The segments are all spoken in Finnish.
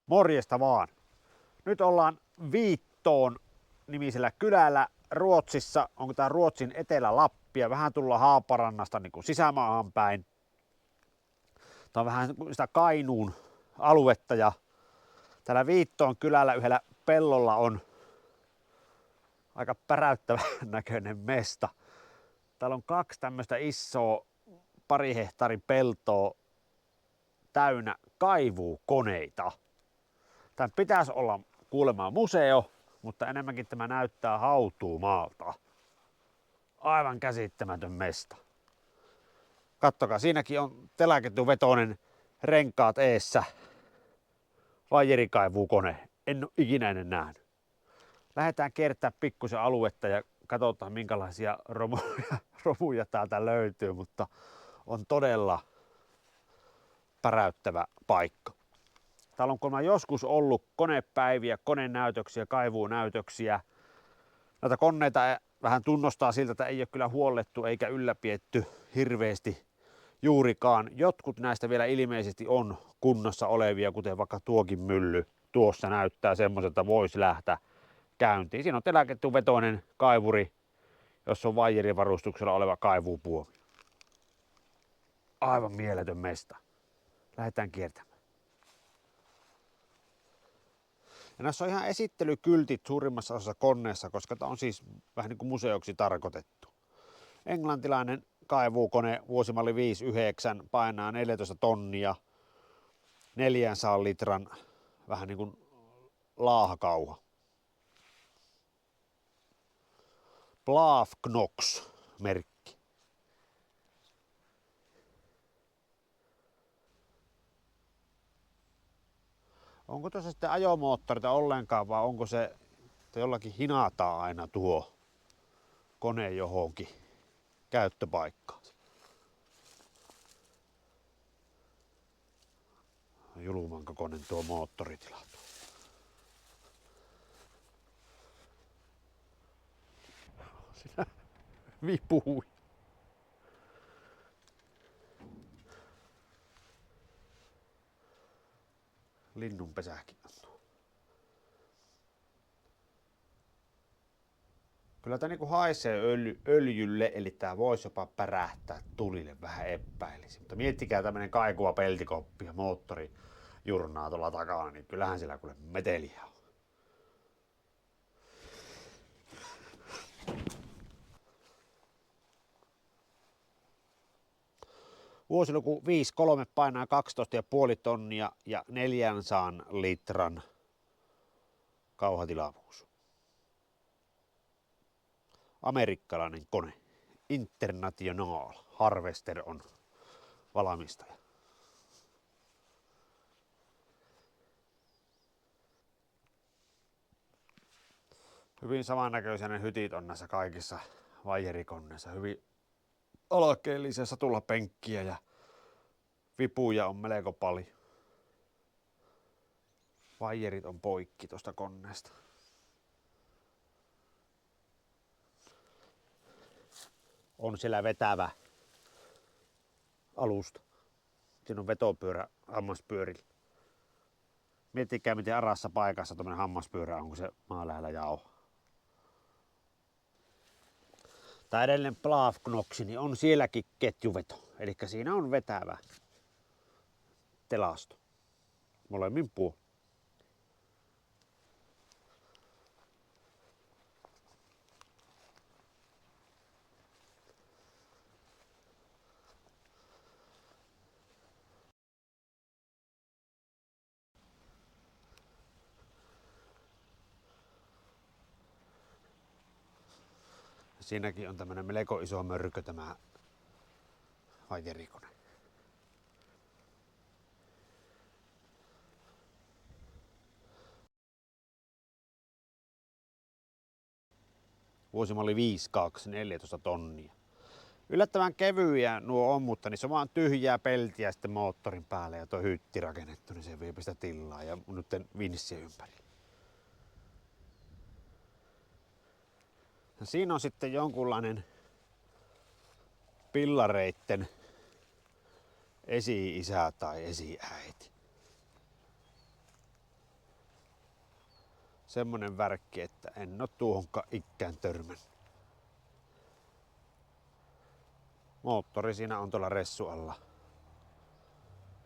Morjesta vaan. Nyt ollaan Viittoon nimisellä kylällä Ruotsissa. Onko tää Ruotsin Etelä-Lappia? Vähän tullaan Haaparannasta niin kuin sisämaahan päin. Tää on vähän sitä Kainuun aluetta ja täällä Viittoon kylällä yhdellä pellolla on aika päräyttävän näköinen mesta. Täällä on kaksi tämmöistä isoa pari hehtaarin peltoa täynnä kaivuukoneita. Tän pitäisi olla kuulemma museo, mutta enemmänkin tämä näyttää hautuumaalta. Aivan käsittämätön mesta. Kattokaa, siinäkin on teläketjuvetoinen renkaat eessä. Vaijerikaivuukone. En ole ikinä ennen nähnyt. Lähdetään kiertää pikkusen aluetta ja katsotaan minkälaisia romuja täältä löytyy, mutta on todella päräyttävä paikka. Täällä on kuulemma joskus ollut konepäiviä, konenäytöksiä, kaivuunäytöksiä. Näitä koneita vähän tunnostaa siltä, että ei ole kyllä huollettu eikä ylläpietty hirveästi juurikaan. Jotkut näistä vielä ilmeisesti on kunnossa olevia, kuten vaikka tuokin mylly. Tuossa näyttää semmoiselta, voisi lähteä käyntiin. Siinä on teläketjuvetoinen kaivuri, jossa on vaijerivarustuksella oleva kaivuupuomi. Aivan mieletön mesta. Lähdetään kiertämään. Ja näissä on ihan esittelykyltit suurimmassa osassa koneessa, koska tämä on siis vähän niin kuin museoksi tarkoitettu. Englantilainen kaivuukone, vuosimalli 59, painaa 14 tonnia, 400 litran, vähän niin kuin laahakauha. Blaaf Knox merkki. Onko tuossa sitten ajomoottorita ollenkaan vai onko se, että jollakin hinataan aina tuo kone johonkin käyttöpaikkaan? Julman kokoinen tuo moottoritila. Sinä vipui. Linnunpesäkin on tuo. Kyllä tää niinku haisee öljylle, eli tää voisi jopa pärähtää tulille, vähän epäilisi. Mutta miettikää tämmönen kaikuva peltikoppi ja moottori jurnaa tuolla takana, niin kyllähän siellä kuule meteliä on. Vuosiluku 53 painaa 12,5 tonnia ja 400 litran kauhatilavuus. Amerikkalainen kone. International Harvester on valmistaja. Hyvin samannäköisiä ne hytit on näissä kaikissa vaijerikonneissa. Hyvin alkeellisia satulapenkkiä ja vipuja on melko paljon. Vaijerit on poikki tuosta koneesta. On siellä vetävä alusta. Siinä on vetopyörä hammaspyörillä. Miettikää miten arassa paikassa tuommoinen hammaspyörä on, kun se maa lähellä jauhaa. Tämä edellinen Blaaf Knox, niin on sielläkin ketjuveto. Eli siinä on vetävä telasto. Molemmin puolin. Siinäkin on tämmönen melko iso mörkö tämä vaijerikone. Vuosimalli 52, 14 tonnia. Yllättävän kevyitä nuo on, mutta niissä on vaan tyhjää peltiä sitten moottorin päälle ja tuo hytti rakennettu, niin se vie sitä tilaa ja nyt vinssiä ympäri. Ja siinä on sitten jonkunlainen pillareitten esi-isä tai esi-äiti. semmonen värkki, että en oo tuohonkaan ikään törmännyt. Moottori siinä on tuolla ressu alla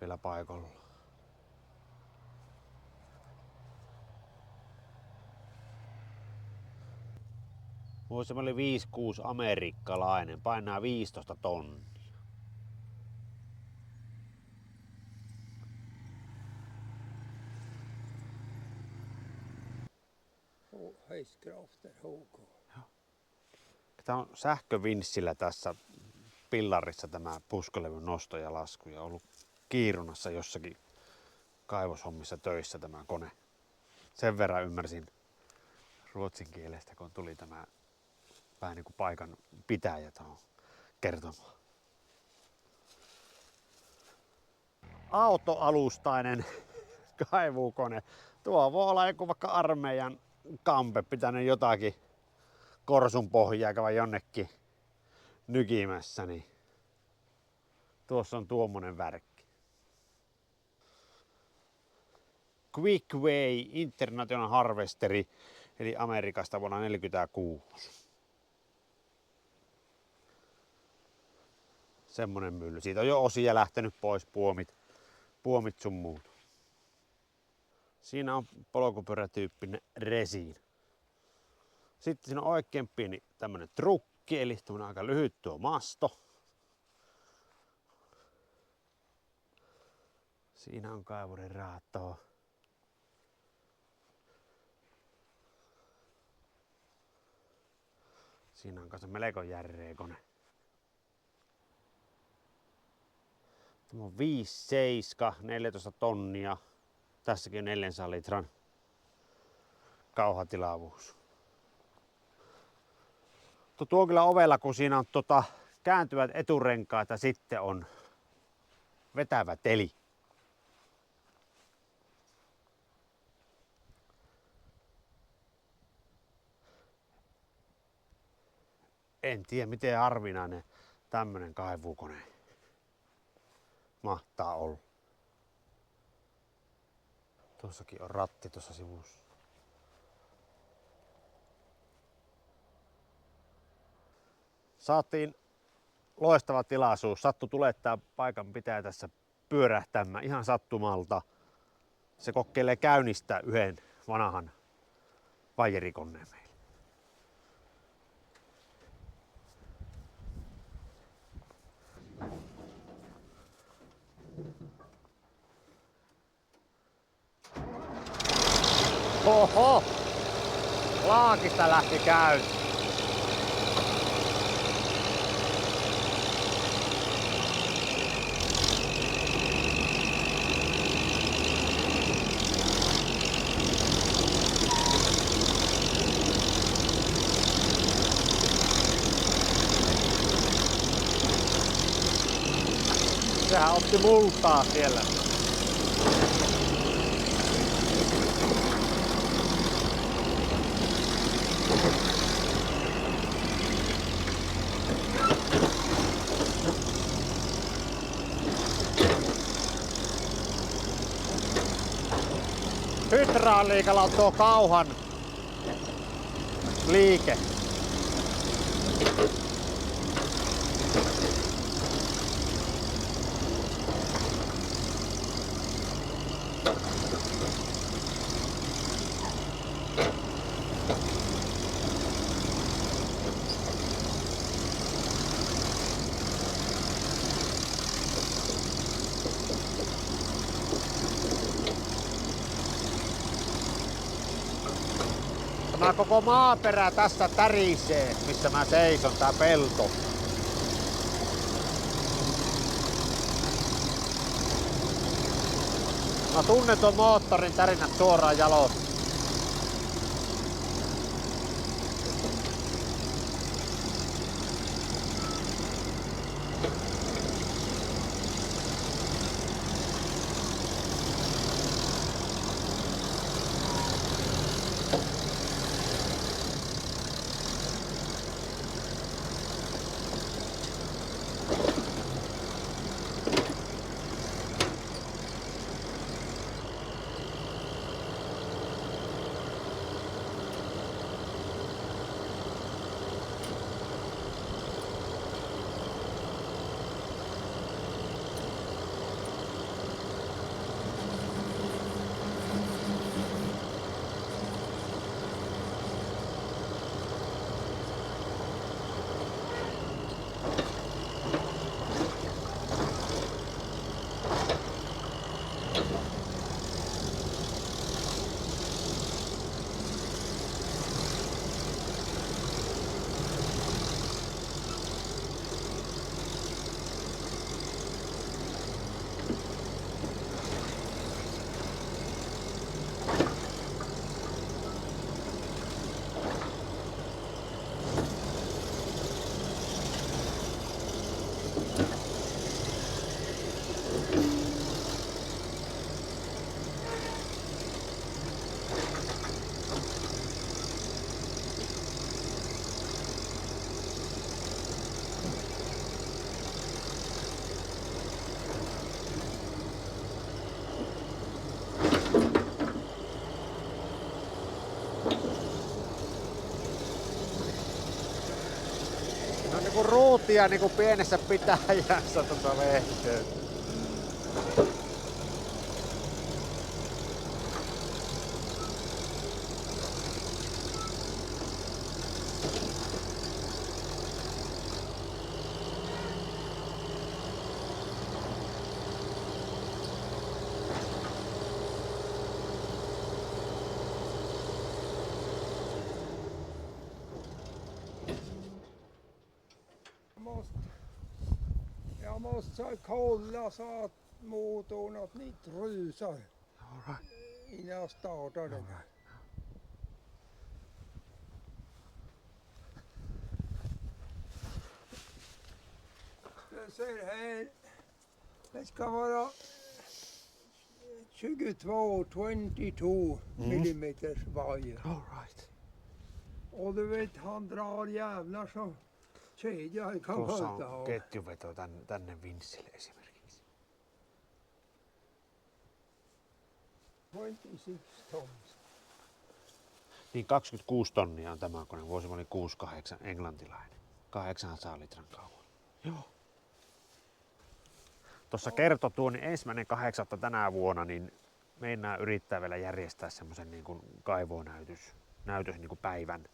vielä paikalla. Muissa oli 5-6 amerikkalainen, painaa 15 tonnia. Heiskrafter HK. Tämä on sähkövinssillä tässä pillarissa tämä puskalevyn nosto ja lasku ja ollut kiirunassa jossakin kaivoshommissa töissä tämä kone. Sen verran ymmärsin ruotsin kielestä, kun tuli tämä vähän niin kuin paikan pitäjä tuohon kertomaan. Autoalustainen kaivukone. Tuo voi olla joku vaikka armeijan kampe, pitänyt jotakin korsun pohjaa käydä jonnekin nykimässä, niin tuossa on tuommoinen värkki. Quickway International Harvesteri, eli Amerikasta vuonna 1946. Semmonen mylly. Siitä on jo osia lähtenyt pois, puomit sun muut. Siinä on polkupyörätyyppinen resiin. Sitten siinä on oikein pieni tämmönen trukki, eli tämmönen aika lyhyt tuo masto. Siinä on kaivurin raatoa. Siinä on kanssa melko järreä kone. Tämä on 5.7, 14 tonnia. Tässäkin on 400 litran kauhatilavuus. Tuo kyllä ovella, kun siinä on kääntyvät eturenkaat ja sitten on vetävä teli. En tiedä, miten harvinainen tämmönen kaivukone mahtaa olla. Tuossakin on ratti tuossa sivussa. Saatiin loistava tilaisuus. Sattu tulettaa paikan pitää tässä pyörähtämään ihan sattumalta. Se kokeilee käynnistää yhden vanhan vajerikoneen meille. Oho! Laakista lähti käyntiin. Sehän otti multaa siellä. Hydrauliikalla on tuo kauhan liike. Tämä koko maaperä tässä tärisee, missä mä seison, tää pelto. Mä tunnen tuon moottorin tärinät suoraan jalosta. on niinku ruutia niinku pienessä pitäjässä tota vehkeä. Jag måste kolla så att motorn att ni inte rusar innan jag startar den. Jag ser här, det ska vara 22 millimeters vajer. All right. Och du vet, han drar jävlar så kedjan kan Tuossa skjuta on av. ketjuveto tänne vinssille esimerkiksi. 26 tons. Niin 26 tonnia on tämä kone. Vuosi oli 68 englantilainen. 800 litran kauan. Joo. Tuossa kertoi tuo niin 1.8. tänä vuonna, niin meinaa yrittää vielä järjestää semmoisen niin kuin kaivonäytös niin kuin päivän.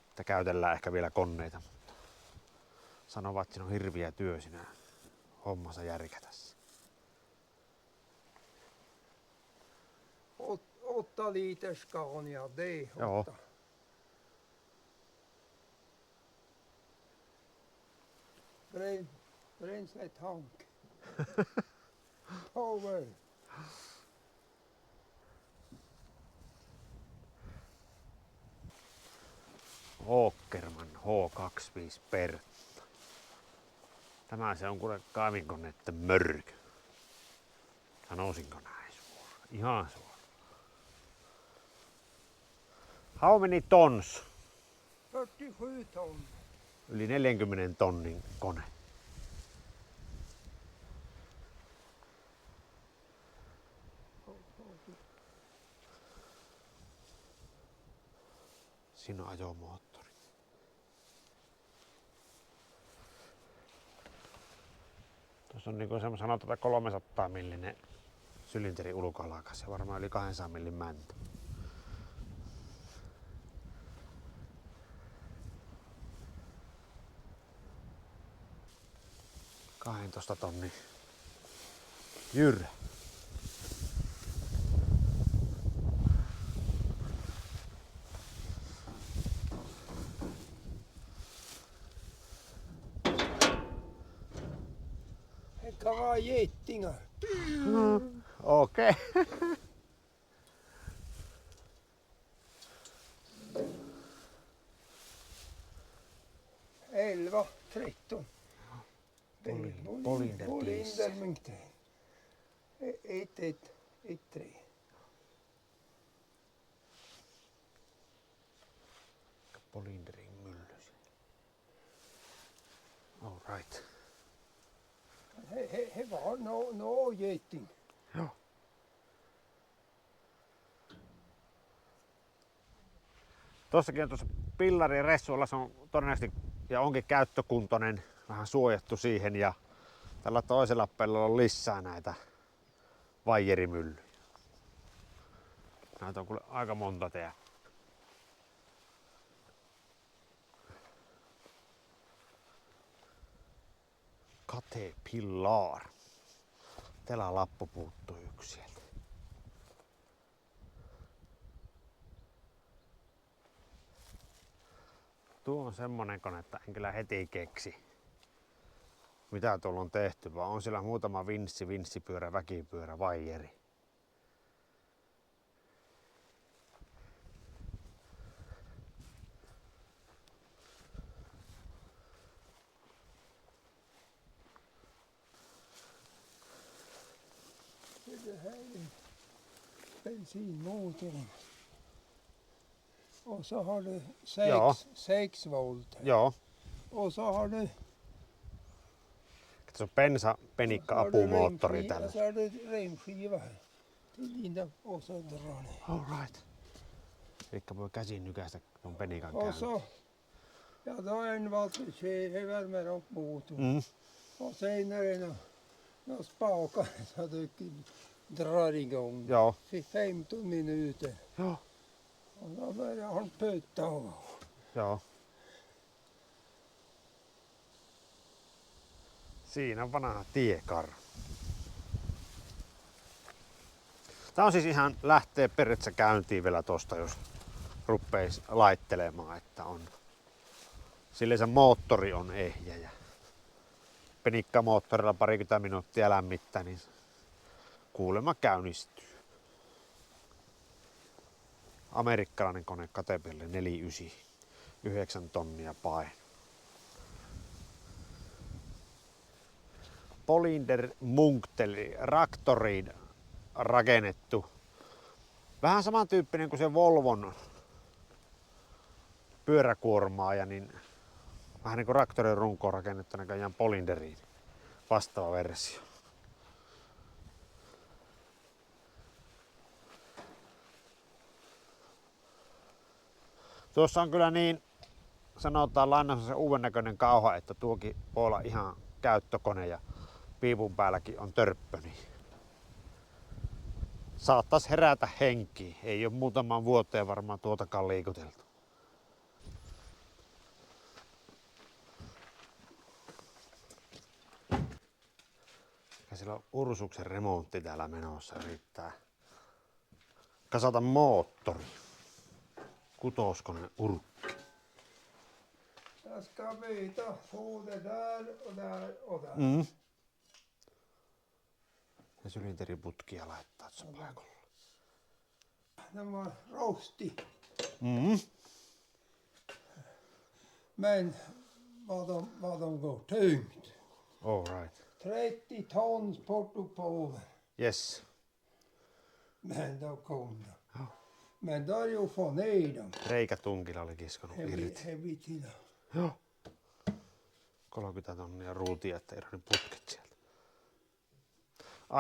Että käytellään ehkä vielä koneita. Sanovat, että siinä on hirviä työ siinä hommassa järkätässä. 8 liter Scania D8. Joo. Bränsletank. Power. Åkerman H25 Pertta. Tämä se on kuule kaivinkoneiden mörkö. Sanoisinko näin suoraan? Ihan suoraan. How many tons? 47 ton. Yli 40 tonnin kone. Siinä on ajomoottori. Tuossa on niinku sanotaan 300 millinen sylinteri ulkoalakas ja varmaan yli 200 millin mänty. Kahdentoista tonnin jyrä. Det kan vara getingar. Okei. 11, 13. Bolinder diesel. Bolinder 1113. Bolinderin mylly. All right. He var no geting. Joo. Tossakin on tuossa pillari ressuilla, se on todennäköisesti ja onkin käyttökuntoinen, vähän suojattu siihen ja tällä toisella pellolla on lisää näitä vaijerimyllyjä. Näitä on kuule aika monta tehdä. Caterpillar. Telalappu puuttuu yksi sieltä. Tuo on semmonen kone, että en kyllä heti keksi, mitä tuolla on tehty, vaan on siellä muutama vinssipyörä, väkipyörä, vaijeri. Det här är bensinmotorn. Och så har du Ja. 6 volt. Här. Joo, Och så har du se on pensa-penikka-apumoottori tällä. Så har du remskiva här. Till dina och så drar ni. All right. Elikkä voi käsin nykäistä tuon penikan Och käyntiin. så Ja, då är en vad som sker med de motorn. Mm. Och sen är det några spakar så du drar igång. Joo. För 15 minuter. Joo. Och då börjar han putta. Joo. Siinä vanha tiekarhu. Tää on siis ihan lähtee periaatteessa käyntiin vielä tosta, jos ruppeis laittelemaan, että on. Sille se moottori on ehjä ja penikkamoottorilla 20 minuuttia lämmittää, niin kuulemma käynnistyy. Amerikkalainen kone Caterpillar 49, 9 tonnia paino. Polinder Munkteli traktoriin rakennettu. Vähän samantyyppinen kuin se Volvon pyöräkuormaaja, niin vähän niin kuin traktorin runkoon rakennettu näköjään Polinderiin vastaava versio. Tuossa on kyllä niin, sanotaan lainassa se uuden näköinen kauha, että tuokin voi olla ihan käyttökone ja piipun päälläkin on törppö, niin saattais herätä henkiin. Ei ole muutamaan vuoteen varmaan tuotakaan liikuteltu. Ja siellä on Ursuksen remontti täällä menossa, yrittää kasata moottori. Kutoskone urkki. Jag ska byta foder där och där och där. Mm. Ja sylinteriputkia laittaa tuossa paikalla. De var rosti. Mm. Men vad de går tungt. All right. 30 tons portopover. Yes. Men då kom de. Ja. Men då är ju få ner dem. Reikätunkilla oli kiskonut irti. Hevitina. Joo. 30 tonnia ruutia, että eroin putket sieltä.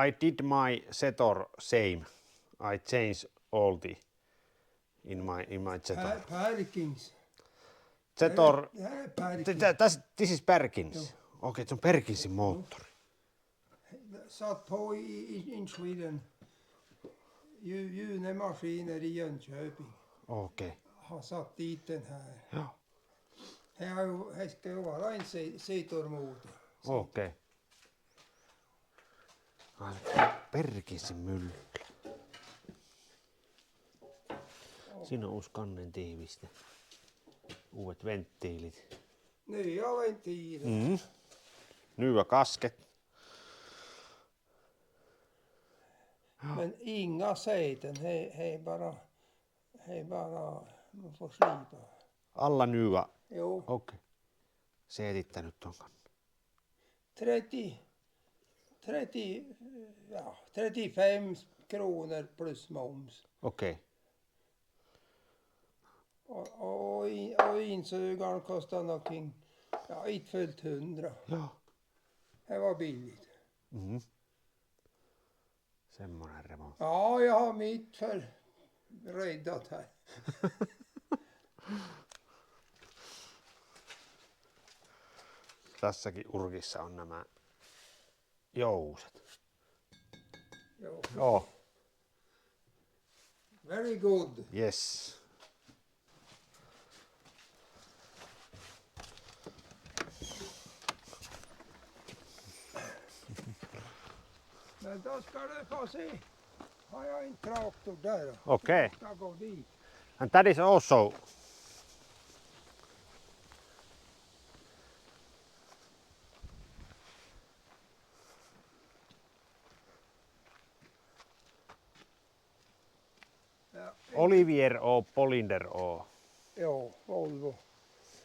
I did my setor same. I changed all the in my setor. Perkins. Setor. Det här är Perkins. This is Perkins. Okei, se on Perkinsin moottori. Satt på in Sweden. Junemaskiner i Jönköping. Okei. Har satt dit den här. Joo. Här ska ju vara en setormotor. Okei. Perkinsin mylly. Siinä on uusi kannen tiiviste. Uudet venttiilit. Nya ventiler. Mm. Nya kasket. Men inga säten. Hej bara man får slipa. Alla nya. Jo, Okei. Seetittänyt ton kannen. 35 kronor plus moms. Okei. Och insugaren kostar någonting, inte fullt 100. Joo. Det var billigt. Mm. Semmonen remontti. Ja, jag har mitt för räddat här. Tässäkin urkissa on nämä jouset. Jo. Joo. Very good. Yes. Men då ska du få se. Har jag en traktor där. Okei. Jag ska gå dit. And that is also Ja, Olivier O. Polinder O. jo, Volvo.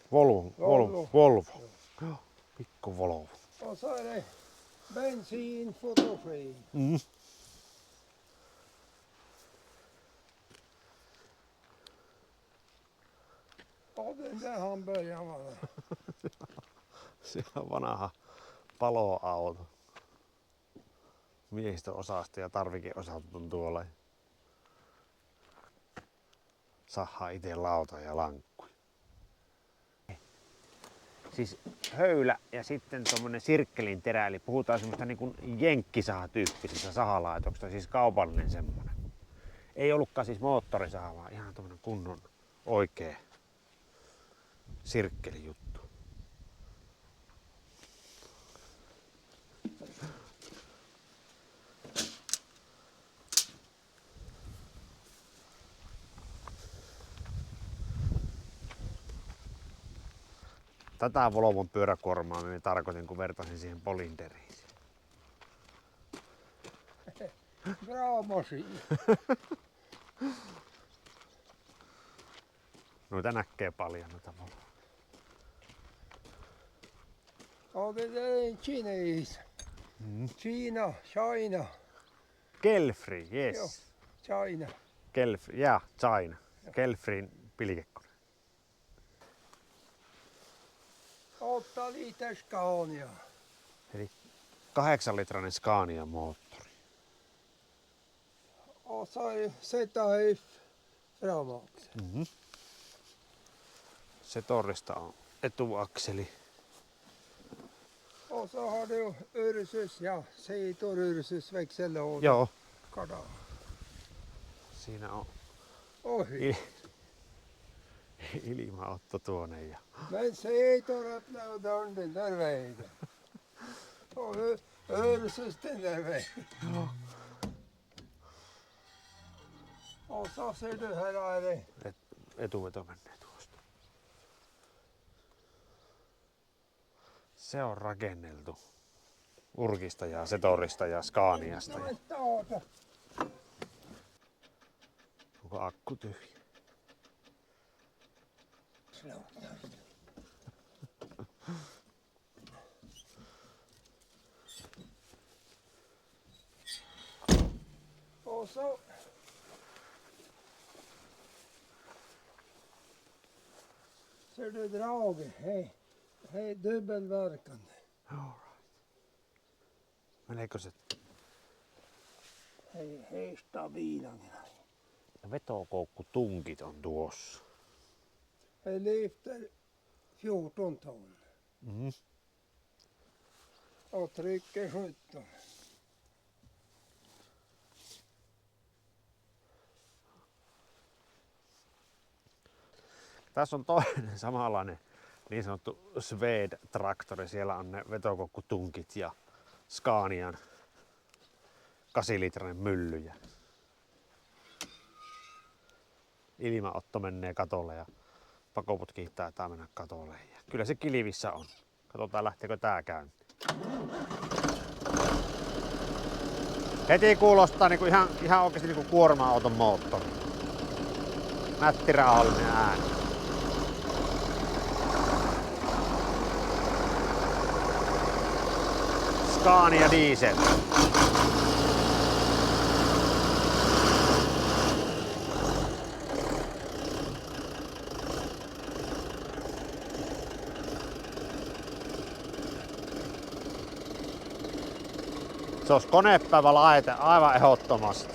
Volvo. Joo, pikku Volvo. Och så är det bensin, fotogen. Mm. Ja, den där hamburgaren var det. Siellä on vanha paloauto. Miehistöosasta ja tarvikeosasta on tuolla. Sahaa itse lauta ja lankku. Siis höylä ja sitten tuommoinen sirkkelin terä, eli puhutaan semmoista niin kuin jenkkisahatyyppisestä sahalaitoksesta, siis kaupallinen semmoinen. Ei ollutkaan siis moottorisaha, vaan ihan tuommoinen kunnon oikea sirkkelijuttu. Tätä Volvon pyöräkuormaa minä tarkoitin, kun vertasin siihen Polinderiin. Bra maskin. Noita näkee paljon noita Volvoja. Ja, det där är en kines. China. Kelfri, yes. Joo. China. Kelfri, ja China. Kelfrin pilkekone. 8 liter Scania. Eli 8-litrainen Scania moottori. Och så ZF framåt. Se torrista on etuakseli. Och så har du Ursus, ja, Setor Ursus växellåda. Joo, Kada. siinä on Ohi. ilmaotto tuonne. Ja Men Setor öppnar dörren där vägen. Och Ursus den där vägen. Och så ser du här är det. etuveto menee tuosta. Se on rakenneltu Urkista ja Setorista ja Scaniasta. Ja onko akku tyhjä? Och så ser du draget, hej dubbelverkande. Meneekö se Hej stabila. vetokoukkutunkit on tuossa? Hej lyfter 14 ton och trycker 17. Tässä on toinen samanlainen niin sanottu Swed-traktori. Siellä on ne vetokoukkutunkit ja Scanian 8-litrainen mylly. Ja ilmaotto menee katolle ja pakoputki taitaa mennä katolle. Ja kyllä se kilvissä on. Katsotaan lähteekö tää käyntiin. Heti kuulostaa niinku ihan oikeesti niinku kuorma-auton moottori. Nätti rauhallinen ääni. Scania diesel. Se olisi konepäivä laite aivan ehdottomasti.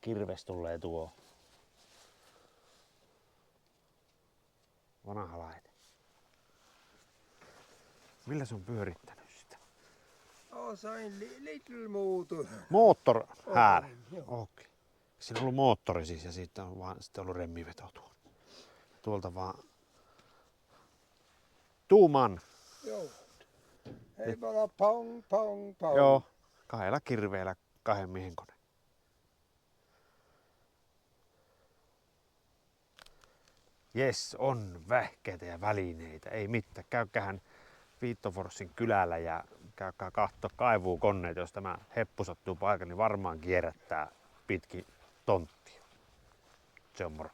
Kirves tulee tuo. Vanha laite. Millä se on pyörittänyt sitä? Ja, så en liten motor. Moottor här. Joo. Okei. Siinä on ollut moottori siis ja siitä on vaan sitten ollut remmiveto tuolla. Tuolta vaan tuuman. Joo. Hei bara pong, pong, pong. Joo. 2 kirveellä 2 miehen kone. Jes, on vähkeitä ja välineitä, ei mitään. Käykähän Viittoforsin kylällä ja käykää katsoa kaivuukoneita, jos tämä heppu sattuu paikalle, niin varmaan kierrättää pitkin tonttia. Se on moro.